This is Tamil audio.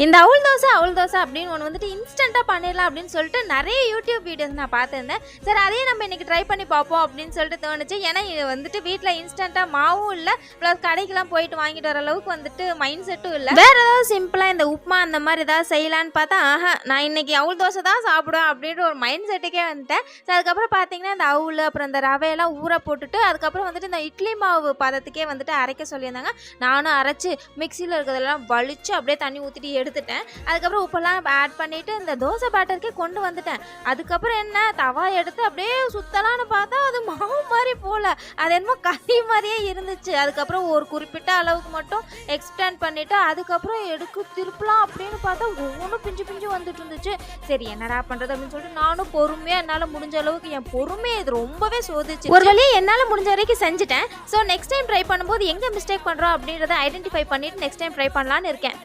இந்த அவுள் தோசை அப்படின்னு ஒன்று வந்துட்டு இன்ஸ்டண்ட்டாக பண்ணிடலாம் அப்படின்னு சொல்லிட்டு நிறைய யூடியூப் வீடியோஸ் நான் பார்த்துருந்தேன். சரி அதையே நம்ம இன்றைக்கி ட்ரை பண்ணி பார்ப்போம் அப்படின்னு சொல்லிட்டு தோணுச்சு. ஏன்னா இது வந்துட்டு வீட்டில் இன்ஸ்டண்ட்டாக மாவும் இல்லை, ப்ளஸ் கடைக்கெலாம் போயிட்டு வாங்கிட்டு வர அளவுக்கு வந்துட்டு மைண்ட் செட்டும் இல்லை. வேறு ஏதாவது சிம்பிளாக இந்த உப்புமா அந்த மாதிரி ஏதாவது செய்யலான்னு பார்த்தா நான் இன்றைக்கி அவுள் தோசை தான் சாப்பிடுவேன் அப்படின்ற ஒரு மைண்ட் செட்டுக்கே வந்துட்டேன். ஸோ அதுக்கப்புறம் பார்த்தீங்கன்னா இந்த அவுள் அப்புறம் இந்த ரவையெல்லாம் ஊற போட்டுட்டு அதுக்கப்புறம் வந்துட்டு இந்த இட்லி மாவு பதத்துக்கே வந்துட்டு அரைக்க சொல்லியிருந்தாங்க. நானும் அரைச்சி மிக்சியில் இருக்கிறதெல்லாம் வலிச்சு அப்படியே தண்ணி ஊற்றிட்டு எடுத்துட்டேன். அதுக்கப்புறம் உப்பெல்லாம் ஆட் பண்ணிவிட்டு இந்த தோசை பேட்டருக்கே கொண்டு வந்துட்டேன். அதுக்கப்புறம் என்ன தவா எடுத்து அப்படியே சுத்தலான்னு பார்த்தா அது மாவு மாதிரி போகல, அது என்னமோ கறி மாதிரியே இருந்துச்சு. அதுக்கப்புறம் ஒரு குறிப்பிட்ட அளவுக்கு மட்டும் எக்ஸ்டெண்ட் பண்ணிவிட்டு அதுக்கப்புறம் எடுத்து திருப்பலாம் அப்படின்னு பார்த்தா ஒவ்வொன்றும் பிஞ்சு பிஞ்சு வந்துட்டு இருந்துச்சு. சரி என்னடா பண்ணுறது அப்படின்னு சொல்லிட்டு நானும் பொறுமையாக என்னால் முடிஞ்ச அளவுக்கு என் பொறுமையை இது ரொம்பவே சோதிச்சு ஒரு வழியாக என்னால் முடிஞ்ச வரைக்கும் செஞ்சுட்டேன். ஸோ நெக்ஸ்ட் டைம் ட்ரை பண்ணும்போது எங்கே மிஸ்டேக் பண்ணுறோம் அப்படின்றத ஐடென்டிஃபை பண்ணிவிட்டு நெக்ஸ்ட் டைம் ட்ரை பண்ணலான்னு இருக்கேன்.